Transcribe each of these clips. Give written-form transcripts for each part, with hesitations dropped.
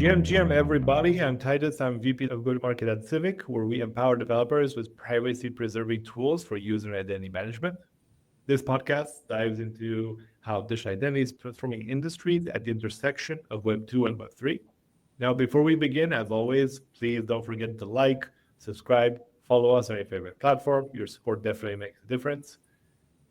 GM everybody. I'm Titus. I'm VP of Go-to-Market at Civic, where we empower developers with privacy-preserving tools for user identity management. This podcast dives into how digital identity is transforming industries at the intersection of Web 2 and Web 3. Now, before we begin, as always, please don't forget to like, subscribe, follow us on your favorite platform. Your support definitely makes a difference.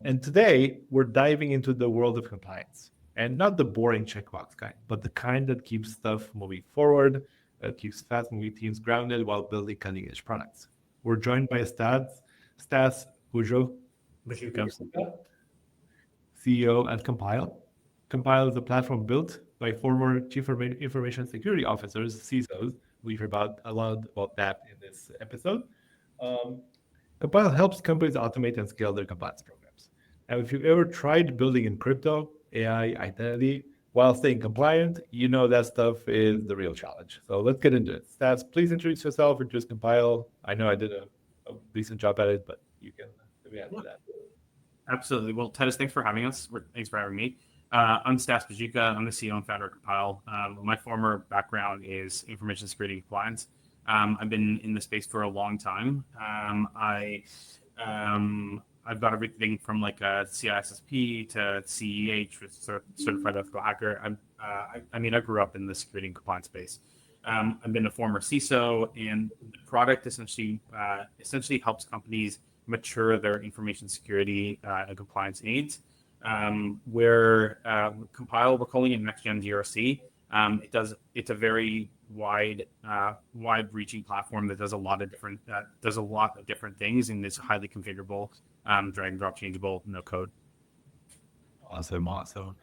And today, we're diving into the world of compliance. And not the boring checkbox kind, but the kind that keeps stuff moving forward, that keeps fast-moving teams grounded while building cutting-edge products. We're joined by Stas Boujoukha, CEO at Compyl. Compyl is a platform built by former Chief Information Security Officers, CISOs. We heard a lot about that in this episode. Compyl helps companies automate and scale their compliance programs. Now, if you've ever tried building in crypto, AI, identity, while staying compliant, you know that stuff is the real challenge. So let's get into it. Stas, please introduce yourself, introduce Compyl. I know I did a decent job at it, but you can react to that. Absolutely. Well, Titus, thanks for having us. Thanks for having me. I'm Stas Boujoukha. I'm the CEO and founder of Compyl. My former background is information security compliance. I've been in the space for a long time. I've got everything from like a CISSP to CEH, with certified ethical hacker. I grew up in the security and compliance space. I've been a former CISO, and the product essentially helps companies mature their information security and compliance needs. Where Compyl, we're calling it Next Gen GRC. It's a very wide-reaching platform that does a lot of different things, and is highly configurable, drag and drop changeable, no code. Awesome. So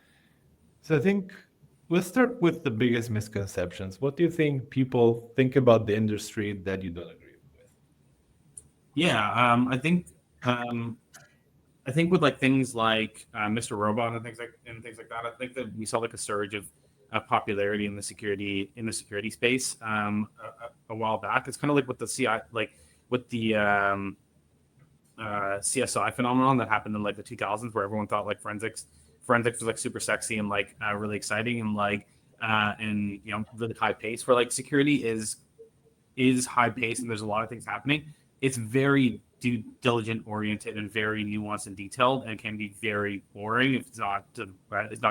I think let's start with the biggest misconceptions. What do you think people think about the industry that you don't agree with? Yeah, I think with like things like Mr. Robot and things like that, I think that we saw like a surge of popularity in the security space a while back. It's kind of like with the CSI phenomenon that happened in like the 2000s, where everyone thought like forensics was like super sexy and like really exciting and like and you know really high pace. Where like security is high pace and there's a lot of things happening. It's very due diligent oriented and very nuanced and detailed, and it can be very boring if it's not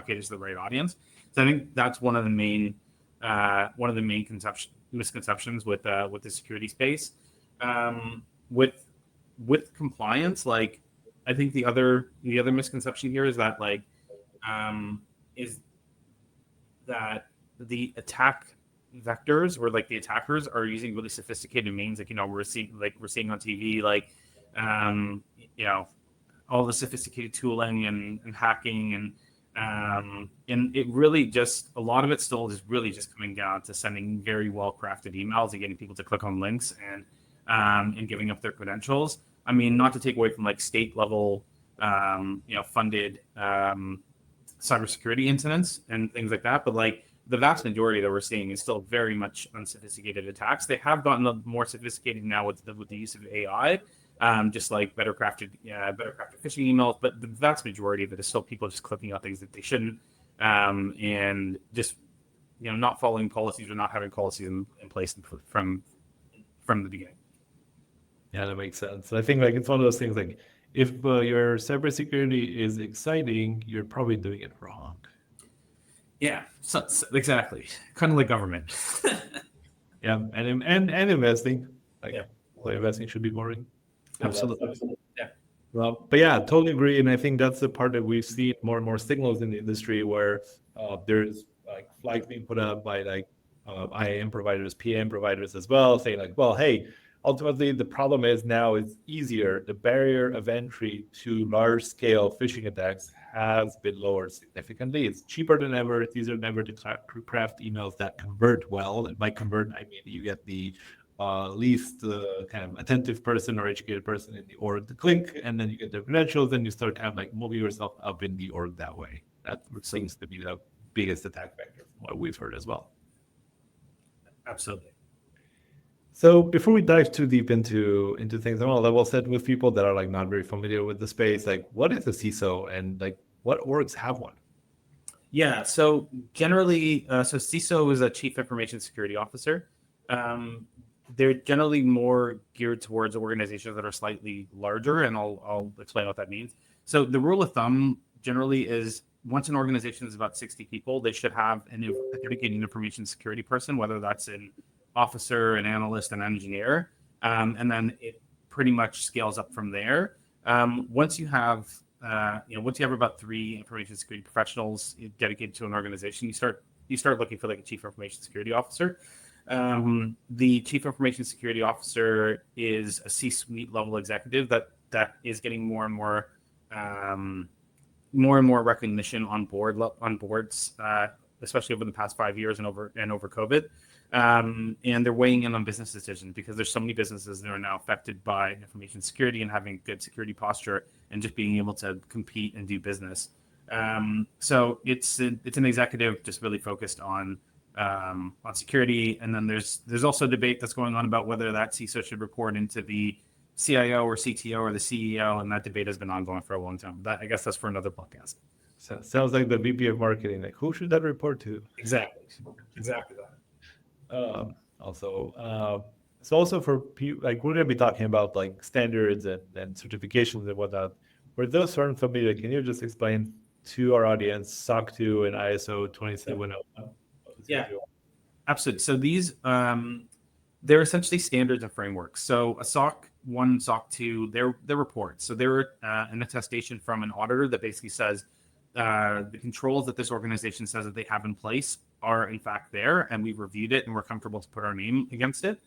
catered to the right audience. So I think that's one of the main misconceptions with the security space. With compliance, like I think the other misconception here is that the attack vectors, or like the attackers, are using really sophisticated means, like we're seeing on TV, like all the sophisticated tooling and hacking and it really just, a lot of it still is really just coming down to sending very well crafted emails and getting people to click on links and giving up their credentials. I mean, not to take away from like state level funded cybersecurity incidents and things like that, but like the vast majority that we're seeing is still very much unsophisticated attacks. They have gotten more sophisticated now with the use of AI, just like better crafted phishing emails. But the vast majority of it is still people just clicking on things that they shouldn't, and just not following policies or not having policies in place from the beginning. Yeah, that makes sense. I think like it's one of those things like if your cybersecurity is exciting, you're probably doing it wrong. Yeah, so exactly. Kind of like government. Yeah, and investing. Well, investing should be boring. Absolutely. Yeah. Well, but yeah, totally agree. And I think that's the part that we see more and more signals in the industry where there's like flags being put up by like IAM providers, PM providers as well, saying like, well, hey, ultimately the problem is now it's easier. The barrier of entry to large scale phishing attacks has been lowered significantly. It's cheaper than ever. It's easier than ever to craft emails that convert well. And by convert, I mean you get the least kind of attentive person or educated person in the org to click, and then you get the credentials, and you start kind of like moving yourself up in the org that way. That seems to be the biggest attack vector from what we've heard as well. Absolutely. So before we dive too deep into things, I want to level set with people that are like not very familiar with the space. Like, what is a CISO, and like what orgs have one? Yeah, so generally, so CISO is a Chief Information Security Officer. They're generally more geared towards organizations that are slightly larger, and I'll explain what that means. So the rule of thumb generally is once an organization is about 60 people, they should have a dedicated information security person, whether that's an officer, an analyst, an engineer, and then it pretty much scales up from there. Once you have once you have about 3 information security professionals dedicated to an organization, you start looking for like a chief information security officer. The chief information security officer is a C-suite level executive that is getting more and more recognition on boards, especially over the past 5 years and over COVID. And they're weighing in on business decisions because there's so many businesses that are now affected by information security and having good security posture and just being able to compete and do business. So it's an executive just really focused on security. And then there's also debate that's going on about whether that CISO should report into the CIO or CTO or the CEO, and that debate has been ongoing for a long time. I guess that's for another podcast. So sounds like the VP of marketing. Like, who should that report to? Exactly that. So also for people, like we're gonna be talking about like standards and certifications and whatnot. For those who aren't familiar, can you just explain to our audience SOC 2 and ISO 27001? Yeah, absolutely. So these they're essentially standards and frameworks. So a SOC 1, SOC 2, they're reports. So they're an attestation from an auditor that basically says the controls that this organization says that they have in place are in fact there, and we've reviewed it and we're comfortable to put our name against it.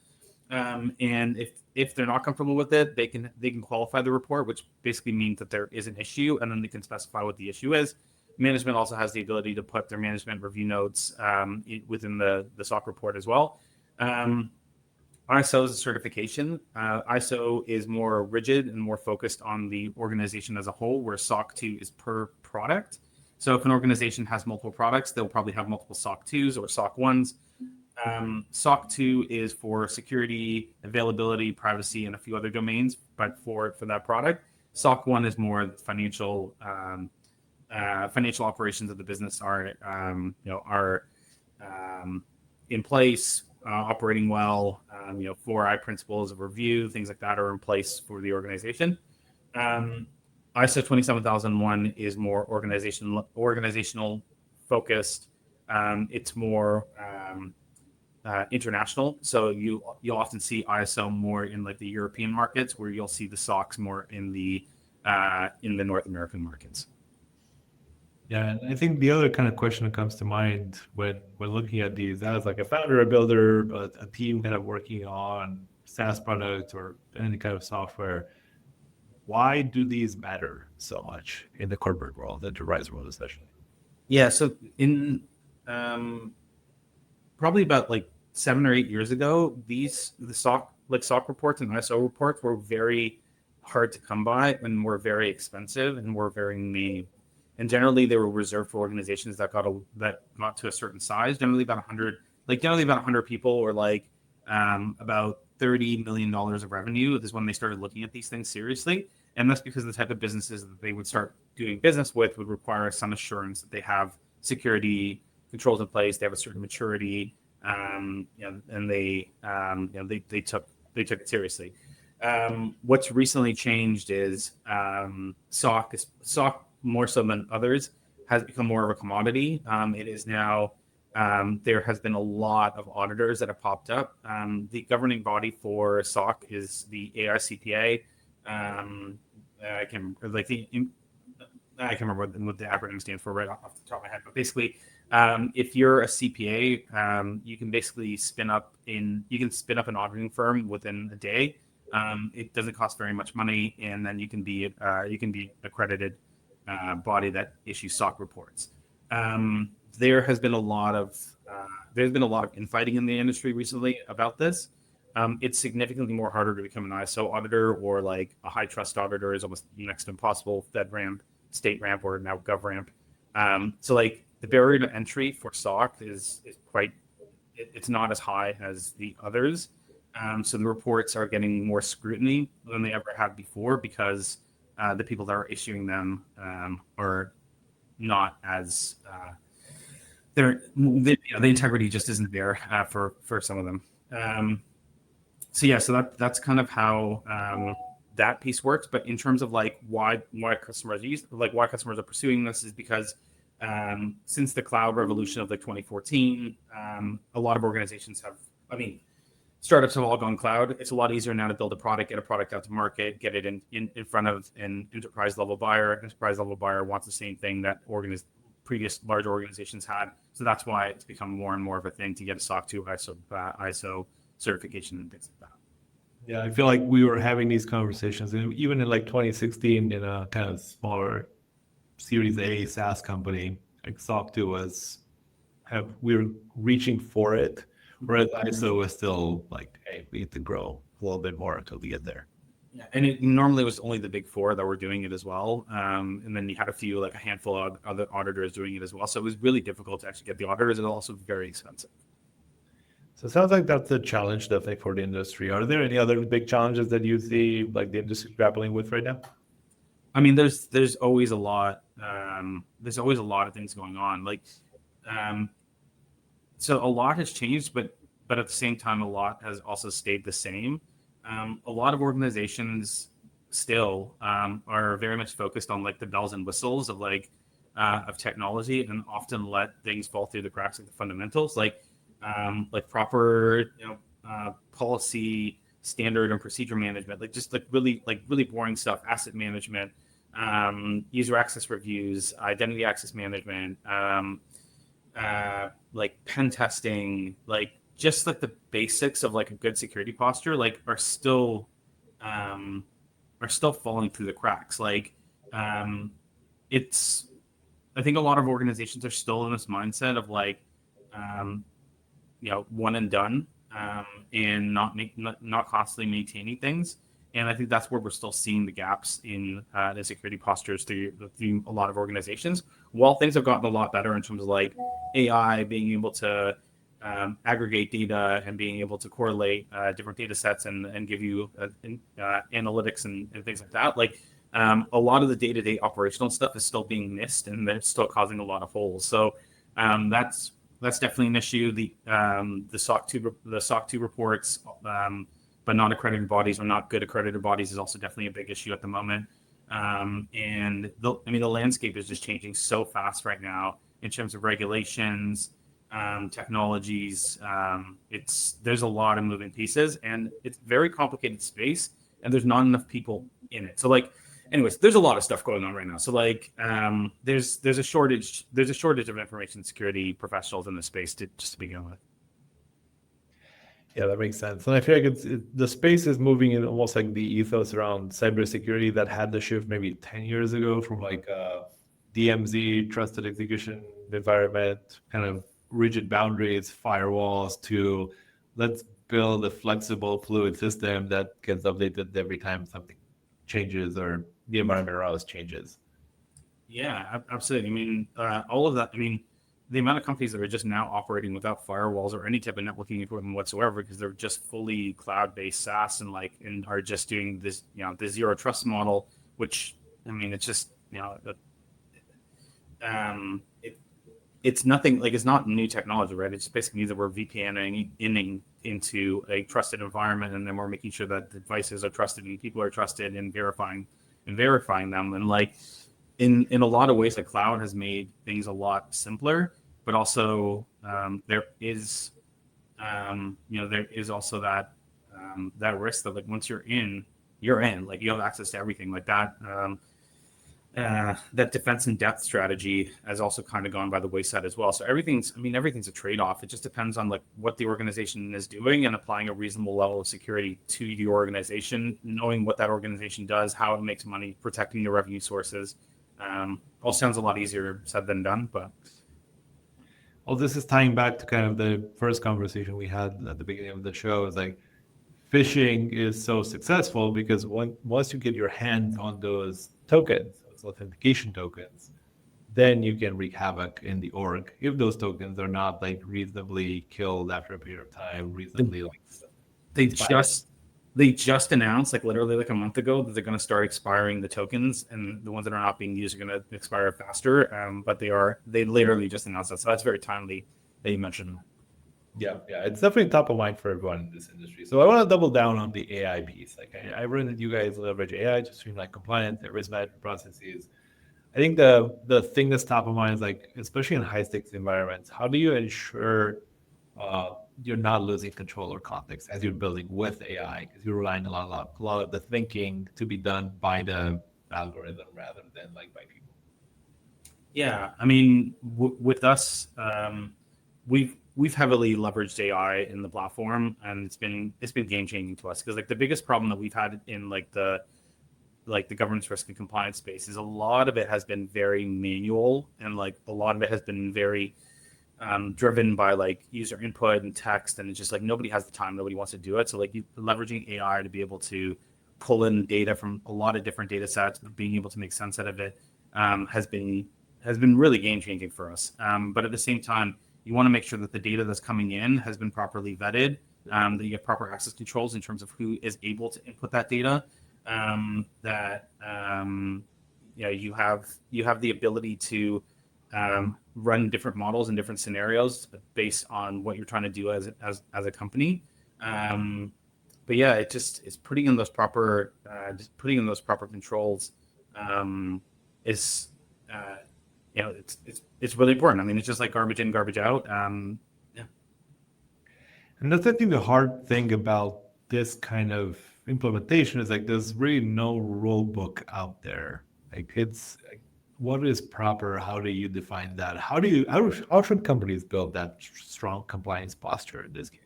And if they're not comfortable with it, they can qualify the report, which basically means that there is an issue, and then they can specify what the issue is. Management also has the ability to put their management review notes within the SOC report as well. ISO is a certification. ISO is more rigid and more focused on the organization as a whole, where SOC 2 is per product. So if an organization has multiple products, they'll probably have multiple SOC 2s or SOC 1s. SOC 2 is for security, availability, privacy, and a few other domains, but for that product. SOC 1 is more financial operations of the business are in place, operating well. 4I principles of review, things like that are in place for the organization. ISO 27001 is more organizational focused. It's more international. So you'll often see ISO more in like the European markets, where you'll see the SOCs more in the North American markets. Yeah, and I think the other kind of question that comes to mind when looking at these, as like a founder, a builder, a team kind of working on SaaS products or any kind of software, why do these matter so much in the corporate world, the enterprise world especially? Yeah, so in probably about like 7 or 8 years ago, the SOC reports and ISO reports were very hard to come by and were very expensive and were very mean. And generally, they were reserved for organizations that got to a certain size. Generally, about 100 people, or like about $30 million of revenue is when they started looking at these things seriously. And that's because the type of businesses that they would start doing business with would require some assurance that they have security controls in place, they have a certain maturity, and they took it seriously. What's recently changed is SOC more so than others has become more of a commodity. It is now there has been a lot of auditors that have popped up. The governing body for SOC is the AICPA. I can remember what the acronym stands for right off the top of my head, but basically, if you're a CPA, you can basically spin up an auditing firm within a day. It doesn't cost very much money, and then you can be accredited body that issues SOC reports. There's been a lot of infighting in the industry recently about this. It's significantly more harder to become an ISO auditor, or like a high trust auditor is almost next to impossible. FedRAMP, StateRAMP, or now GovRAMP. So like the barrier to entry for SOC is quite, it's not as high as the others. So the reports are getting more scrutiny than they ever have before, because the people that are issuing them are not as the integrity just isn't there for some of them. So that's kind of how that piece works. But in terms of like why customers are pursuing this is because since the cloud revolution of like 2014, a lot of organizations startups have all gone cloud. It's a lot easier now to build a product, get a product out to market, get it in front of an enterprise level buyer. Enterprise level buyer wants the same thing that previous large organizations had. So that's why it's become more and more of a thing to get a SOC 2 ISO certification and things like that. Yeah, I feel like we were having these conversations, and even in like 2016, in a kind of smaller Series A SaaS company, like SOC 2 we were reaching for it, whereas ISO was still like, hey, we need to grow a little bit more until we get there. Yeah, and it normally was only the big four that were doing it as well, and then you had a handful of other auditors doing it as well. So it was really difficult to actually get the auditors, and also very expensive. So it sounds like that's a challenge definitely for the industry. Are there any other big challenges that you see like the industry grappling with right now? I mean, there's always a lot. There's always a lot of things going on. Like, so a lot has changed, but at the same time, a lot has also stayed the same. A lot of organizations still are very much focused on like the bells and whistles of of technology, and often let things fall through the cracks, like the fundamentals, like proper policy, standard and procedure management, like really boring stuff, asset management, user access reviews, identity access management, like pen testing, like just like the basics of like a good security posture, like are still falling through the cracks. Like it's I think a lot of organizations are still in this mindset of like one and done, and not constantly maintaining things. And I think that's where we're still seeing the gaps in the security postures through a lot of organizations. While things have gotten a lot better in terms of like AI being able to aggregate data and being able to correlate different data sets and give you analytics and things like that, like a lot of the day-to-day operational stuff is still being missed, and it's still causing a lot of holes. So that's definitely an issue. The SOC 2 reports, but not accredited bodies or not good accredited bodies, is also definitely a big issue at the moment. And the landscape is just changing so fast right now in terms of regulations, technologies. There's a lot of moving pieces, and it's very complicated space, and there's not enough people in it. So like, anyways, there's a lot of stuff going on right now. So like, there's a shortage of information security professionals in this space just to begin with. Yeah, that makes sense. And I feel like the space is moving in almost like the ethos around cybersecurity that had the shift maybe 10 years ago from like DMZ, trusted execution environment, kind of rigid boundaries, firewalls, to let's build a flexible, fluid system that gets updated every time something changes or the environment around us changes. Yeah, absolutely. I mean, all of that. I mean, the amount of companies that are just now operating without firewalls or any type of networking equipment whatsoever, because they're just fully cloud-based SaaS and are just doing this, the zero trust model, which, I mean, it's just, it's nothing, like, it's not new technology, right? It just basically means that we're VPNing into a trusted environment, and then we're making sure that the devices are trusted and people are trusted, and verifying them. And like, in a lot of ways, the cloud has made things a lot simpler, but also there is also that risk that, like, once you're in, like, you have access to everything like that. That defense in depth strategy has also kind of gone by the wayside as well. So everything's a trade-off. It just depends on like what the organization is doing and applying a reasonable level of security to the organization, knowing what that organization does, how it makes money, protecting your revenue sources. All sounds a lot easier said than done, but. Well, this is tying back to kind of the first conversation we had at the beginning of the show. Is like, phishing is so successful because once you get your hands on those tokens, those authentication tokens, then you can wreak havoc in the org if those tokens are not like reasonably killed after a period of time, reasonably like. they just announced like literally like a month ago that they're going to start expiring the tokens, and the ones that are not being used are going to expire faster. But they literally just announced that. So that's very timely that you mentioned. Yeah, it's definitely top of mind for everyone in this industry. So I want to double down on the AI piece. Like I read that you guys leverage AI to streamline compliance and risk management processes. I think the thing that's top of mind is like, especially in high stakes environments, how do you ensure you're not losing control or context as you're building with AI, because you're relying a lot of the thinking to be done by the algorithm rather than like by people. Yeah, I mean, with us, we've heavily leveraged AI in the platform, and it's been game changing to us because like the biggest problem that we've had in like the governance risk and compliance space is a lot of it has been very manual, and like a lot of it has been very driven by like user input and text, and it's just like nobody has the time, nobody wants to do it. So like leveraging AI to be able to pull in data from a lot of different data sets, being able to make sense out of it has been really game changing for us. But at the same time, you want to make sure that the data that's coming in has been properly vetted, that you have proper access controls in terms of who is able to input that data, that you have the ability to run different models in different scenarios based on what you're trying to do as a company. But yeah, it's putting in those proper controls is it's really important. I mean, it's just like garbage in, garbage out. Yeah. And that's I think the hard thing about this kind of implementation is like there's really no rule book out there. Like it's like, what is proper? How do you define that? How should companies build that strong compliance posture in this case?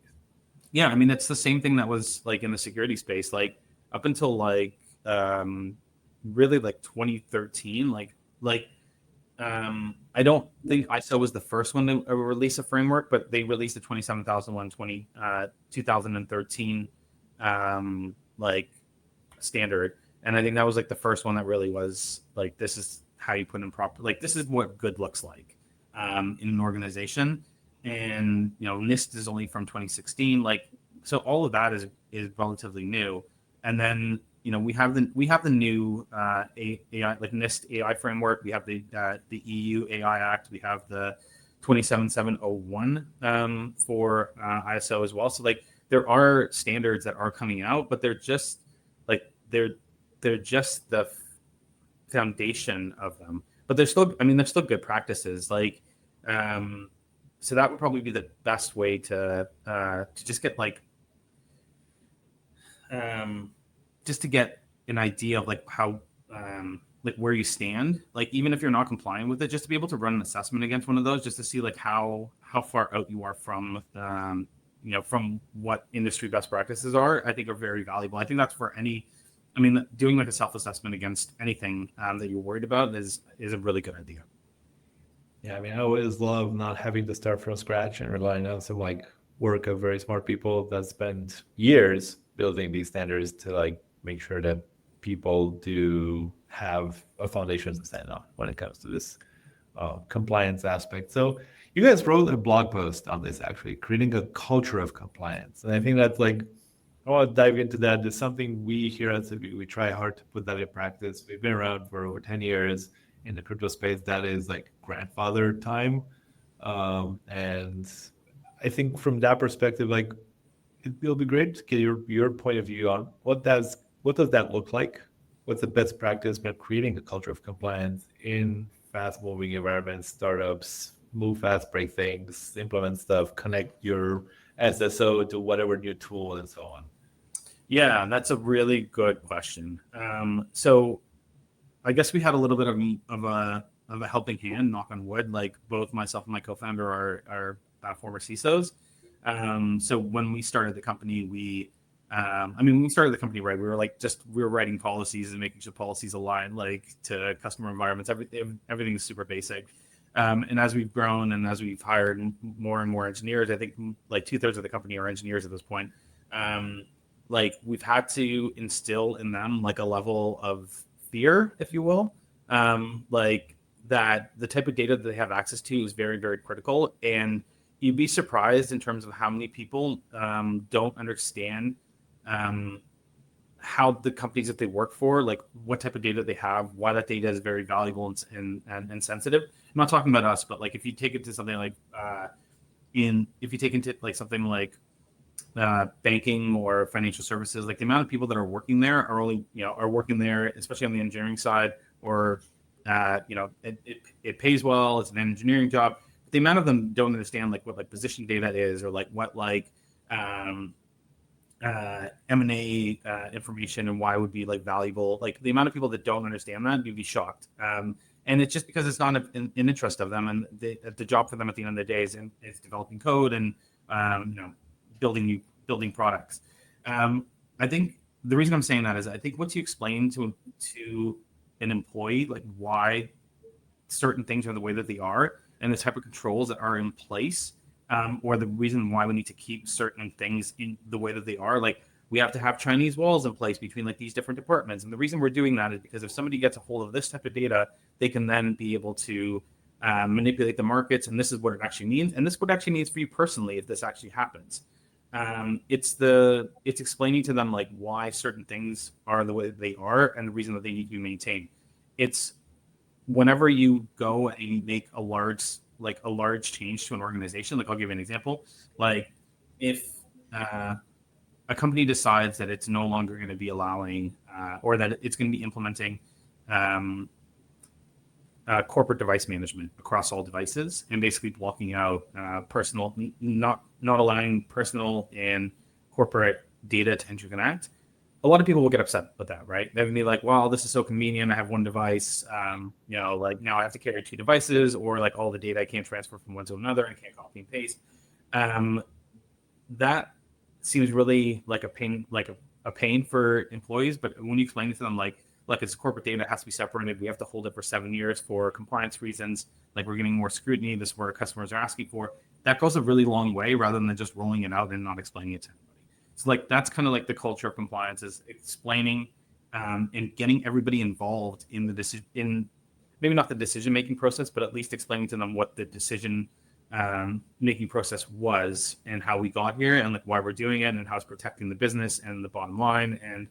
Yeah, I mean, it's the same thing that was like in the security space, like up until like really like 2013, I don't think ISO was the first one to release a framework, but they released the 27001 2013 like standard, and I think that was like the first one that really was like, this is how you put in proper, like this is what good looks like in an organization. And NIST is only from 2016, like, so all of that is relatively new. And then we have the new AI, like NIST AI framework. We have the EU AI Act. We have the 27701 for ISO as well. So like there are standards that are coming out, but they're just like they're just the foundation of them. But they're still good practices. Like so that would probably be the best way to just get just to get an idea of like how like where you stand, like even if you're not compliant with it, just to be able to run an assessment against one of those, just to see like how far out you are from from what industry best practices are, I think are very valuable. I think that's for any, I mean, doing like a self-assessment against anything that you're worried about is a really good idea. Yeah, I mean, I always love not having to start from scratch and relying on some like work of very smart people that spend years building these standards to like make sure that people do have a foundation to stand on when it comes to this compliance aspect. So you guys wrote a blog post on this, actually creating a culture of compliance, and I think that's like, I want to dive into that. It's something we here at Civic, we try hard to put that in practice. We've been around for over 10 years in the crypto space. That is like grandfather time. And I think from that perspective, like it'll be great to get your point of view on what does that look like? What's the best practice when creating a culture of compliance in fast moving environments, startups, move fast, break things, implement stuff, connect your SSO to whatever new tool and so on. Yeah, that's a really good question. So I guess we had a little bit of a helping hand, knock on wood. Like both myself and my co-founder are former CISOs. So when we started the company, when we started the company, right, we were writing policies and making sure policies align like to customer environments. Everything is super basic. And as we've grown and as we've hired more and more engineers, I think like 2/3 of the company are engineers at this point. Like we've had to instill in them like a level of fear, if you will, like that the type of data that they have access to is very, very critical. And you'd be surprised in terms of how many people don't understand how the companies that they work for, like what type of data they have, why that data is very valuable and sensitive. I'm not talking about us, but like if you take it to something like if you take into like something like banking or financial services, like the amount of people that are working there are only, are working there, especially on the engineering side, or, it pays well. It's an engineering job. But the amount of them don't understand like what like position data is, or like what like um, M&A information and why it would be like valuable. Like the amount of people that don't understand that, you'd be shocked. And it's just because it's not an interest of them, and the job for them at the end of the day is developing code and building products. I think the reason I'm saying that is I think once you explain to an employee like why certain things are the way that they are and the type of controls that are in place, or the reason why we need to keep certain things in the way that they are, like we have to have Chinese walls in place between like these different departments. And the reason we're doing that is because if somebody gets a hold of this type of data, they can then be able to manipulate the markets. And this is what it actually means. And this is what it actually means for you personally if this actually happens. It's explaining to them like why certain things are the way they are and the reason that they need to be maintained. It's whenever you go and you make a large change to an organization. Like I'll give you an example. Like if a company decides that it's no longer going to be allowing or that it's going to be implementing corporate device management across all devices and basically blocking out personal, not allowing personal and corporate data to interconnect. A lot of people will get upset with that, right? They'll be like, "Well, this is so convenient. I have one device. Like now I have to carry two devices, or like all the data I can't transfer from one to another. I can't copy and paste." That seems really like a pain, a pain for employees. But when you explain it to them, like it's corporate data, it has to be separated. We have to hold it for 7 years for compliance reasons. Like we're getting more scrutiny. This is what our customers are asking for. That goes a really long way rather than just rolling it out and not explaining it to anybody. So like that's kind of like the culture of compliance is explaining and getting everybody involved in the decision, in maybe not the decision making process, but at least explaining to them what the decision making process was and how we got here and like why we're doing it and how it's protecting the business and the bottom line. And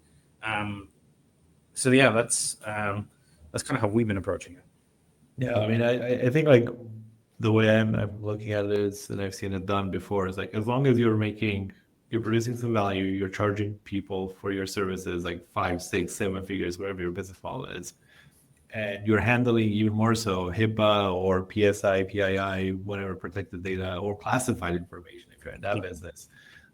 so yeah, that's kind of how we've been approaching it. Yeah, I mean, I think like the way I'm looking at it is, and I've seen it done before, is like as long as you're producing some value, you're charging people for your services like 5, 6, 7 figures, whatever your business model is, and you're handling even more so HIPAA or PSI, PII, whatever protected data or classified information if you're in that business,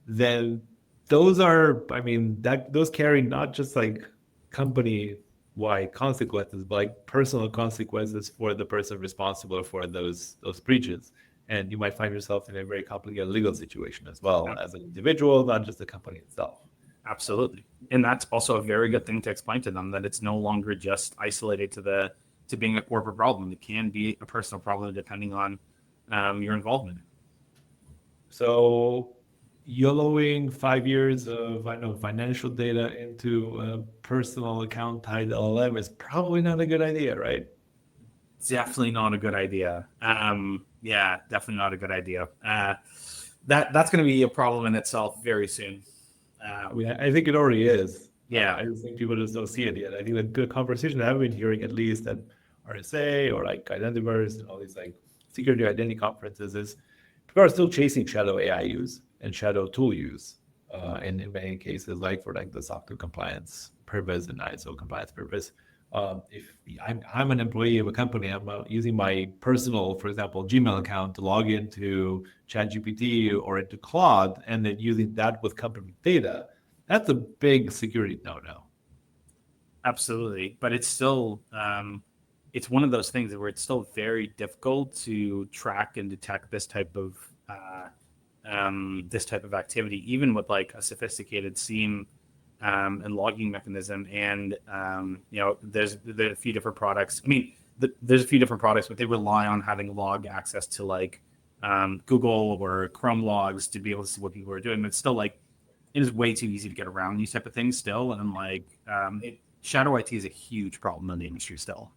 then those are, I mean, that those carry not just like company wide consequences, but like personal consequences for the person responsible for those breaches. And you might find yourself in a very complicated legal situation as well as an individual, not just the company itself. Absolutely. And that's also a very good thing to explain to them, that it's no longer just isolated to being a corporate problem. It can be a personal problem depending on your involvement. So YOLOing 5 years of, I know, financial data into a personal account tied to LLM is probably not a good idea, right? Definitely not a good idea. Yeah, definitely not a good idea. That's going to be a problem in itself very soon. I think it already is. Yeah. I just think people just don't see it yet. I think the good conversation I've been hearing, at least at RSA or like Identiverse and all these like security identity conferences, is people are still chasing shadow AI use and shadow tool use. And in many cases, like for like the SOC 2 compliance purpose and ISO compliance purpose. If I'm an employee of a company, I'm using my personal, for example, Gmail account to log into ChatGPT or into Claude, and then using that with company data, that's a big security no-no. Absolutely. But it's still, it's one of those things where it's still very difficult to track and detect this type of activity, even with like a sophisticated SIEM and logging mechanism. And there's a few different products. I mean, there's a few different products, but they rely on having log access to like Google or Chrome logs to be able to see what people are doing. But it's still like it is way too easy to get around these type of things still. And like shadow IT is a huge problem in the industry still.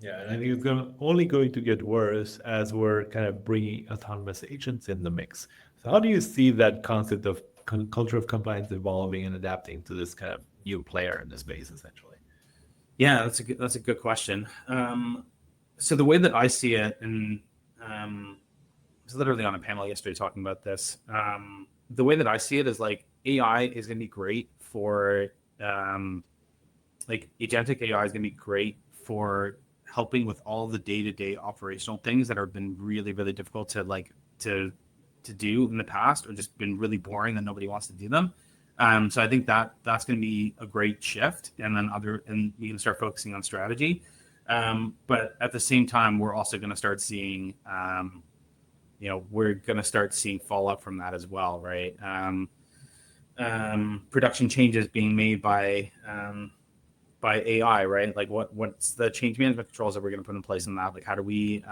Yeah, and I think it's only going to get worse as we're kind of bringing autonomous agents in the mix. So how do you see that concept of culture of compliance evolving and adapting to this kind of new player in the space, essentially? Yeah, that's a good question. So the way that I see it, and I was literally on a panel yesterday talking about this. The way that I see it is like AI is going to be great for like agentic AI is going to be great for helping with all the day-to-day operational things that have been really, really difficult to do in the past, or just been really boring that nobody wants to do them. So I think that's going to be a great shift, and you can start focusing on strategy. But at the same time, we're also going to start seeing, fallout from that as well, right? Production changes being made by AI, right? Like what's the change management controls that we're going to put in place in that? Like how do we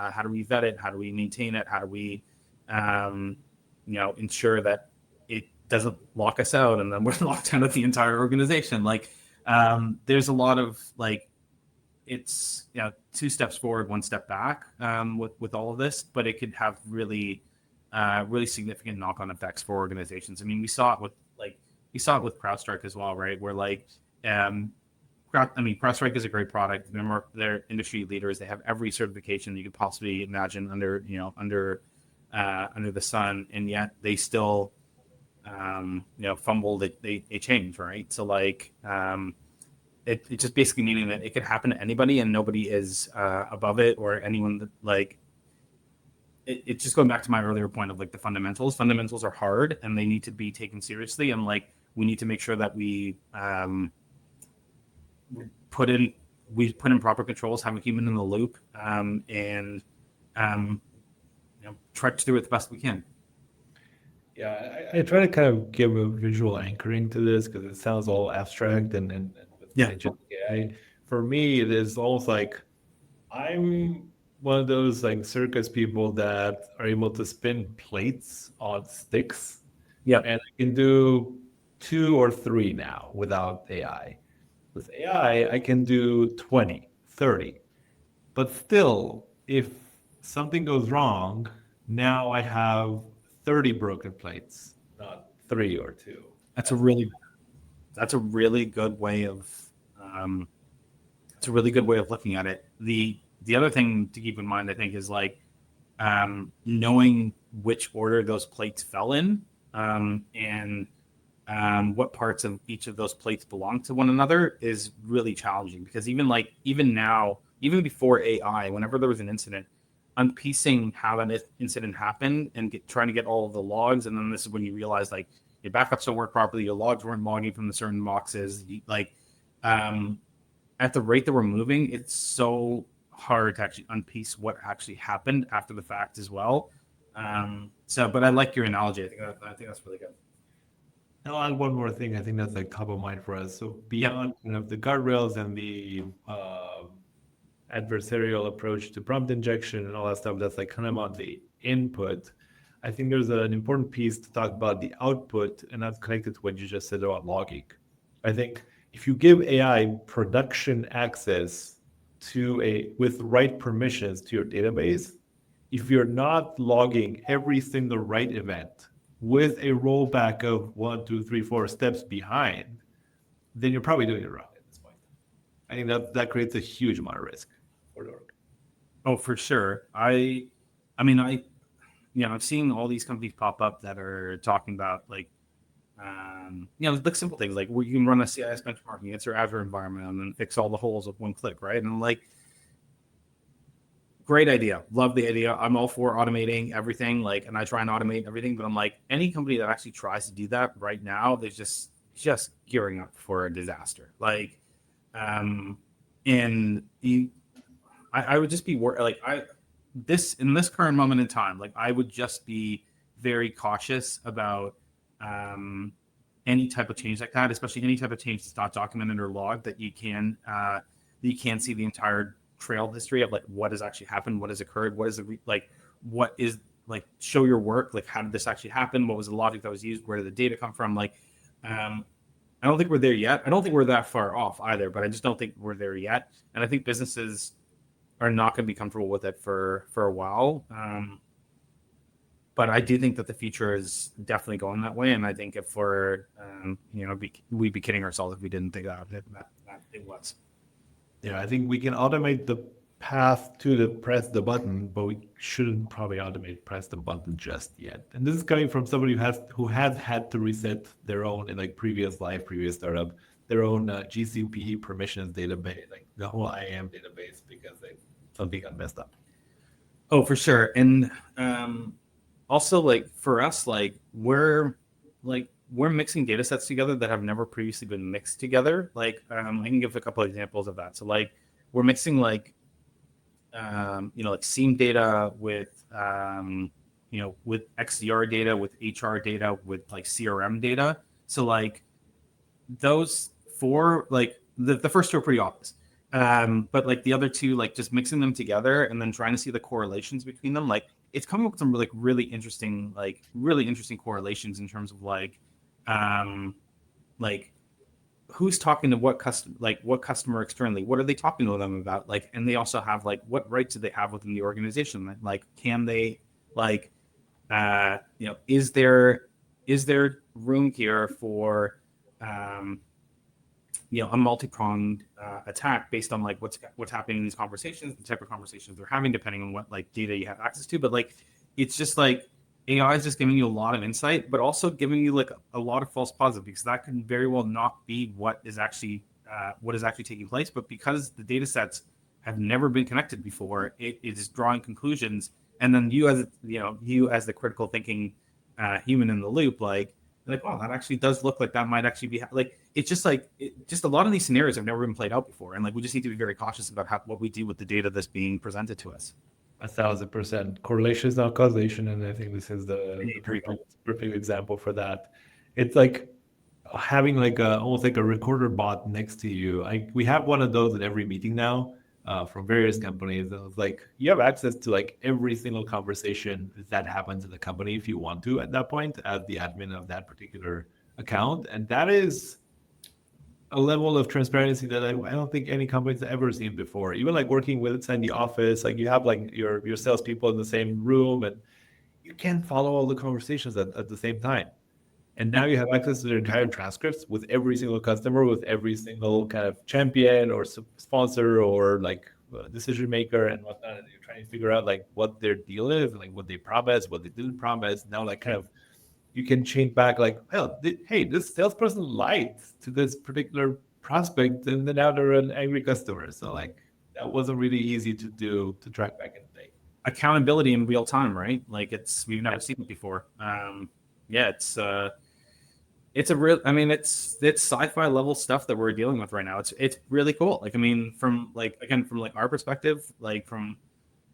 vet it? How do we maintain it? How do we ensure that it doesn't lock us out and then we're locked out of the entire organization? Like there's a lot of like, it's 2 steps forward, 1 step back with all of this, but it could have really significant knock-on effects for organizations. I mean, we saw it with CrowdStrike as well, right? Where like CrowdStrike is a great product. They're industry leaders. They have every certification that you could possibly imagine under the sun, and yet they still fumble. They change, right? So like it just basically meaning that it could happen to anybody, and nobody is above it, or anyone that like. It's just going back to my earlier point of like the fundamentals. Fundamentals are hard, and they need to be taken seriously, and like we need to make sure that we put in proper controls, have a human in the loop, and trudge through it the best we can. Yeah, I try to kind of give a visual anchoring to this because it sounds all abstract and agentic AI. For me, it is almost like I'm one of those like circus people that are able to spin plates on sticks. Yeah. And I can do 2 or 3 now without AI. With AI, I can do 20, 30. But still, if something goes wrong, now I have 30 broken plates, not 3 or 2. That's a really good way of looking at it. The other thing to keep in mind, I think, is like knowing which order those plates fell in, and what parts of each of those plates belong to one another is really challenging, because even now, even before AI, whenever there was an incident, unpiecing how that incident happened and trying to get all of the logs, and then this is when you realize like your backups don't work properly, your logs weren't logging from the certain boxes, at the rate that we're moving, it's so hard to actually unpiece what actually happened after the fact as well. But I like your analogy. I think that's really good. And I'll add one more thing. I think that's like top of mind for us. So beyond the guardrails and the adversarial approach to prompt injection and all that stuff, that's like kind of on the input. I think there's an important piece to talk about the output, and that's connected to what you just said about logging. I think if you give AI production access with right permissions to your database, if you're not logging every single write event with a rollback of 1, 2, 3, 4 steps behind, then you're probably doing it wrong at this point. I think that creates a huge amount of risk for the org. Oh, for sure. I've seen all these companies pop up that are talking about like simple things like where you can run a CIS benchmarking against your Azure environment and then fix all the holes with 1 click, right? And like, great idea. Love the idea. I'm all for automating everything. Like, and I try and automate everything, but I'm like, any company that actually tries to do that right now, they're just gearing up for a disaster. Like, I would just be worried. Like, in this current moment in time, like I would just be very cautious about any type of change like that, especially any type of change that's not documented or logged, that you can see the entire trail history of like what has actually happened, what has occurred, show your work, like how did this actually happen, what was the logic that was used, where did the data come from? Like I don't think we're there yet. I don't think we're that far off either, but I just don't think we're there yet, and I think businesses are not going to be comfortable with it for a while. But I do think that the future is definitely going that way, and I think if we're, we'd be kidding ourselves if we didn't think that it was. Yeah, I think we can automate the path to the press the button, but we shouldn't probably automate press the button just yet. And this is coming from somebody who has had to reset their own in like previous life, previous startup, their own GCP permissions database, like the whole IAM database, because something got messed up. Oh, for sure. And also, like for us, we're mixing data sets together that have never previously been mixed together. Like I can give a couple of examples of that. So like we're mixing like SIEM data with with XDR data, with HR data, with like CRM data. So like those four, like the first two are pretty obvious. But like the other two, like just mixing them together and then trying to see the correlations between them, like it's coming up with some really interesting correlations in terms of like who's talking to what customer externally, what are they talking to them about, like, and they also have like what rights do they have within the organization, like can they like is there room here for a multi-pronged attack based on like what's happening in these conversations, the type of conversations they're having, depending on what like data you have access to. But like it's just like AI is just giving you a lot of insight, but also giving you like a lot of false positives, because that could very well not be what is actually taking place. But because the data sets have never been connected before, it is drawing conclusions, and then you as the critical thinking human in the loop, like oh, that actually does look like that might actually be like it's just like just a lot of these scenarios have never been played out before, and like we just need to be very cautious about what we do with the data that's being presented to us. 1,000%. Correlation is not causation, and I think this is the perfect example for that. It's like having like almost like a recorder bot next to you. We have one of those in every meeting now from various companies. And it's like you have access to like every single conversation that happens in the company if you want to at that point as the admin of that particular account, and that is a level of transparency that I don't think any company's ever seen before. Even like working with inside the office, like you have like your salespeople in the same room, and you can't follow all the conversations at the same time. And now you have access to their entire transcripts with every single customer, with every single kind of champion or sponsor or like decision maker and whatnot. And you're trying to figure out like what their deal is, like what they promised, what they didn't promise. Now, like kind of you can change back like, well, hey, this salesperson lied to this particular prospect, and then now they're an angry customer. So like that wasn't really easy to do to track back in the day. Accountability in real time, right? Like we've never seen it before. It's a real, I mean, it's sci-fi level stuff that we're dealing with right now. It's really cool. Like, I mean, from our perspective, like from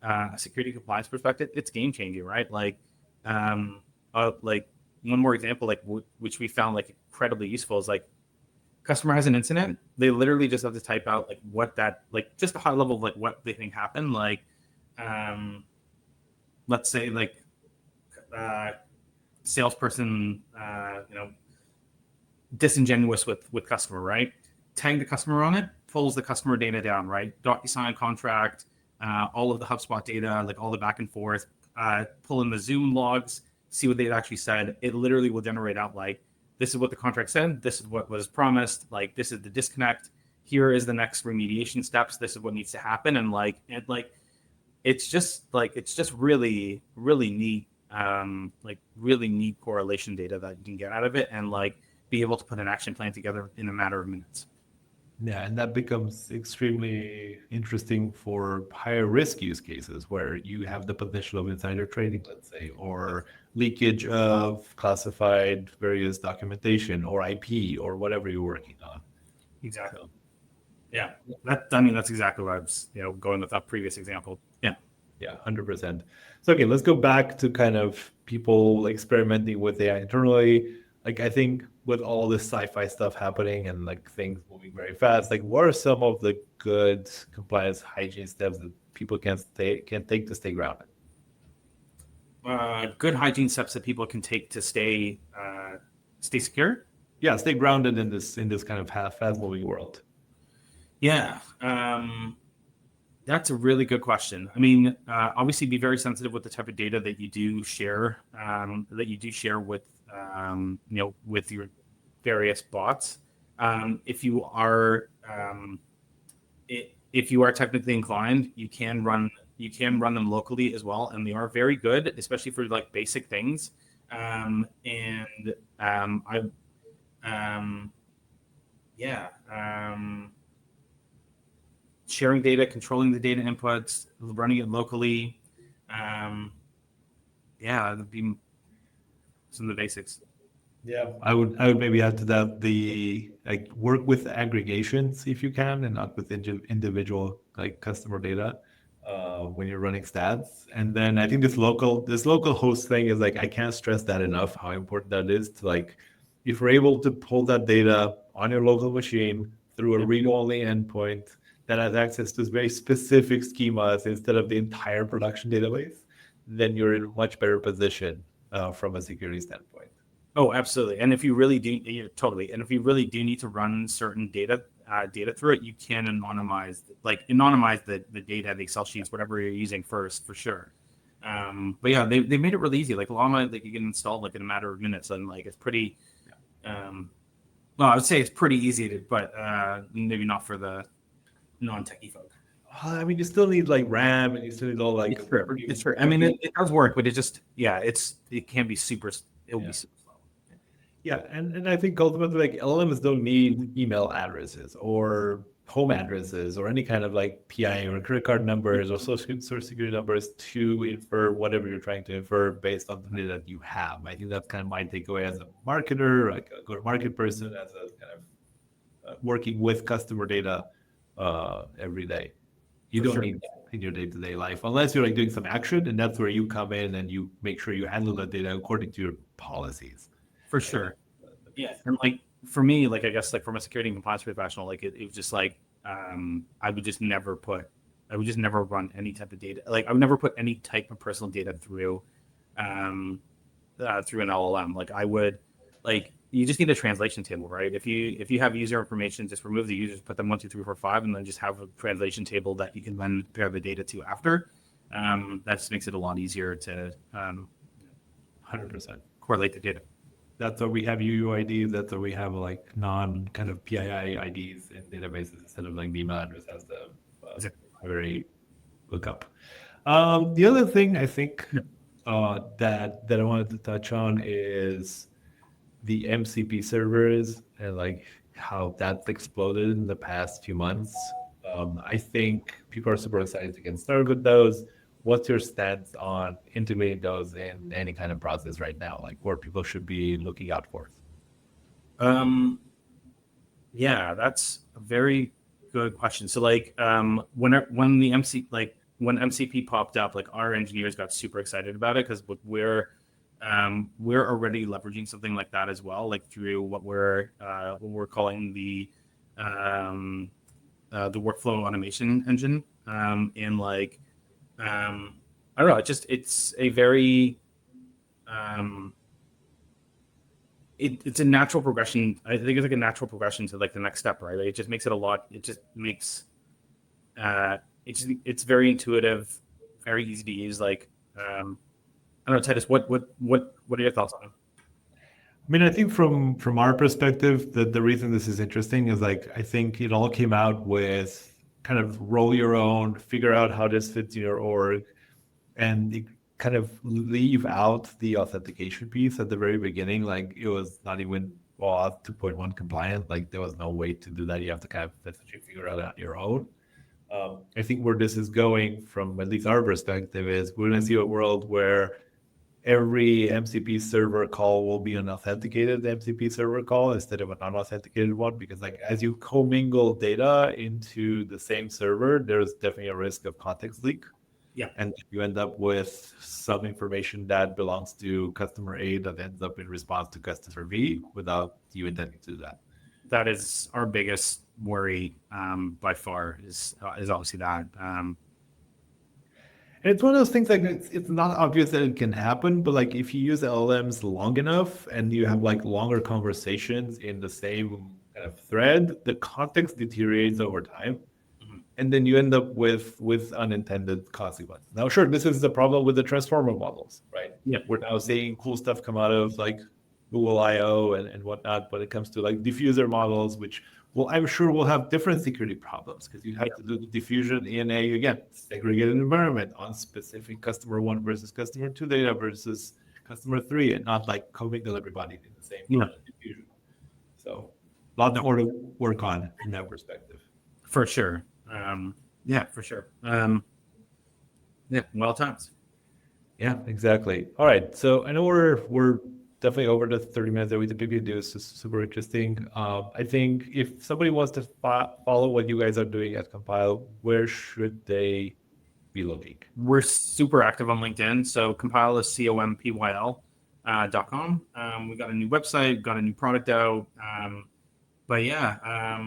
a security compliance perspective, it's game changing, right? Like one more example, like which we found like incredibly useful is like customer has an incident. They literally just have to type out like what that, like just a high level of like what they think happened. Like, let's say like salesperson, disingenuous with customer, right? Tag the customer on it, pulls the customer data down, right? DocuSign contract, all of the HubSpot data, like all the back and forth, pull in the Zoom logs, see what they actually said. It literally will generate out like, this is what the contract said, this is what was promised, like this is the disconnect, here is the next remediation steps, this is what needs to happen. And it's just really, really neat, really neat correlation data that you can get out of it, and like be able to put an action plan together in a matter of minutes. Yeah, and that becomes extremely interesting for higher risk use cases where you have the potential of insider trading, let's say, or leakage of classified various documentation or IP or whatever you're working on. Exactly. So, yeah, that's exactly what I was, going with that previous example. Yeah. Yeah, 100%. So, okay, let's go back to kind of people experimenting with AI internally. Like, I think with all this sci-fi stuff happening and like things moving very fast, like what are some of the good compliance hygiene steps that people can take to stay grounded? Good hygiene steps that people can take to stay secure. Yeah, stay grounded in this kind of fast moving world. Yeah. That's a really good question. I mean, obviously, be very sensitive with the type of data that you do share, with, with your various bots. If you are, if you are technically inclined, you can run them locally as well, and they are very good, especially for like basic things. And I, um, yeah. Sharing data, controlling the data inputs, running it locally. Um, yeah, that'd be some of the basics. Yeah, I would maybe add to that the like work with aggregations if you can, and not with individual like customer data when you're running stats. And then I think this local host thing is like I can't stress that enough how important that is to like if you're able to pull that data on your local machine through a Yeah. read-only endpoint that has access to very specific schemas instead of the entire production database, then you're in a much better position from a security standpoint. Oh, absolutely. And if you really do, yeah, totally. And if you really do need to run certain data through it, you can anonymize the data, the Excel sheets, whatever you're using first, for sure. But yeah, they made it really easy. Like Llama, like you can install like in a matter of minutes, and like it's pretty. Um, well, I would say it's pretty easy to, but maybe not for the non-techie folk. I mean, you still need like RAM, and you still need all like It's true. It's true. I mean, it does work, but it can be super. It'll yeah. be super slow. Yeah, and I think ultimately like LLMs don't need email addresses or home addresses or any kind of like PI or credit card numbers or social security numbers to infer whatever you're trying to infer based on the data that you have. I think that's kind of my takeaway as a marketer, like a go-to-market person, as a kind of working with customer data every day. You For don't sure. need that in your day-to-day life unless you're like doing some action, and that's where you come in and you make sure you handle the data according to your policies. For sure. Yeah. And like for me, like I guess like from a security and compliance professional, like it was just like I would just never run any type of data. Like I would never put any type of personal data um through an LLM. Like I would like you just need a translation table, right? If you have user information, just remove the users, put them 1, 2, 3, 4, 5, and then just have a translation table that you can then compare the data to after. That just makes it a lot easier to 100%. correlate the data. That's why we have UUIDs. That's why we have like non kind of PII IDs in databases instead of like the email address as the primary lookup. The other thing I think that I wanted to touch on is the MCP servers and like how that's exploded in the past few months. I think people are super excited to get started with those. What's your stance on integrating those in any kind of process right now? Like what people should be looking out for? Um, yeah, that's a very good question. So like when MCP popped up, like our engineers got super excited about it because we're already leveraging something like that as well, like through what we're calling the workflow automation engine. And like I don't know, it's a very um it's a natural progression. I think it's like a natural progression to like the next step, right? Like it just makes it a lot. It just makes it's very intuitive, very easy to use. Like I don't know, Titus, what are your thoughts on it? I mean, I think from our perspective, the reason this is interesting is like I think it all came out with kind of roll your own, figure out how this fits in your org, and it kind of leave out the authentication piece at the very beginning. Like it was not even OAuth 2.1 compliant. Like there was no way to do that. You have to kind of essentially figure it out on your own. I think where this is going, from at least our perspective, is we're going to see a world where every MCP server call will be an authenticated MCP server call instead of an unauthenticated one. Because like as you commingle data into the same server, there's definitely a risk of context leak. Yeah, And you end up with some information that belongs to customer A that ends up in response to customer B without you intending to do that. that is our biggest worry by far is obviously that. And it's one of those things like it's not obvious that it can happen, but like if you use LLMs long enough and you have like longer conversations in the same kind of thread, the context deteriorates over time. and then you end up with unintended consequences. Now, sure, this is the problem with the transformer models, right? Yeah. We're now seeing cool stuff come out of like Google I/O and whatnot, but it comes to like diffuser models, which I'm sure will have different security problems because you have to do the diffusion in a, again, segregated environment on specific customer 1 versus customer 2 data versus customer 3, and not like commingle everybody in the same diffusion. So lots more to work on from that perspective. For sure. Yeah, for sure. Yeah, well times. Yeah, exactly. All right. So I know we're definitely over the 30 minutes that we typically do. It's just super interesting. I think if somebody wants to follow what you guys are doing at Compyl, where should they be looking? We're super active on LinkedIn. So Compyl is compyl.com. We got a new website, got a new product out. But yeah,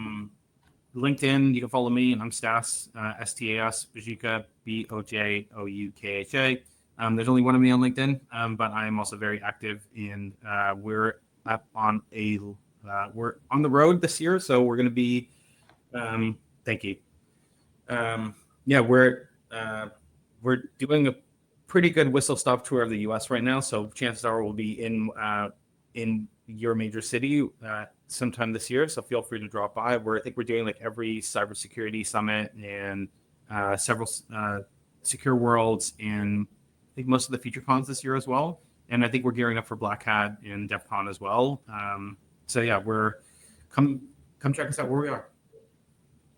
LinkedIn, you can follow me. I'm Stas, Stas Boujoukha, Boujoukha. There's only one of me on LinkedIn, but I am also very active in. We're up on we're on the road this year, so we're going to be. Thank you. Yeah, we're doing a pretty good whistle stop tour of the U.S. right now, so chances are we'll be in your major city sometime this year. So feel free to drop by. I think we're doing like every cybersecurity summit and several secure worlds, and I think most of the feature cons this year as well. And I think we're gearing up for Black Hat and DEF CON as well. So yeah, we're come check us out where we are.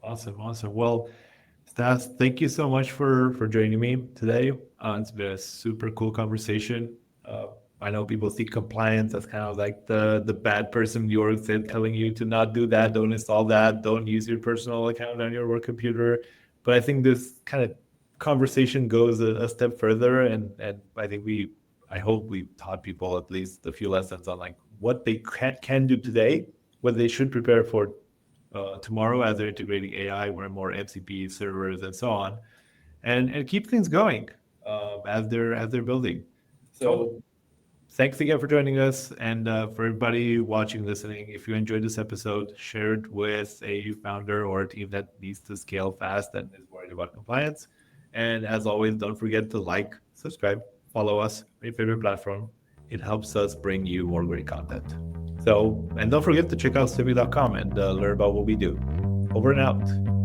Awesome. Well, Stas, thank you so much for joining me today. It's been a super cool conversation. I know people see compliance as kind of like the bad person you're telling you to not do that, don't install that, don't use your personal account on your work computer. But I think this kind of conversation goes a step further, and I think I hope we taught people at least a few lessons on like what they can do today, what they should prepare for tomorrow as they're integrating AI, more MCP servers and so on, and keep things going as they're building. So thanks again for joining us, and for everybody watching, listening, if you enjoyed this episode, share it with a founder or a team that needs to scale fast and is worried about compliance. And as always, don't forget to like, subscribe, follow us on your favorite platform. It helps us bring you more great content. So, and don't forget to check out civic.com and learn about what we do. Over and out.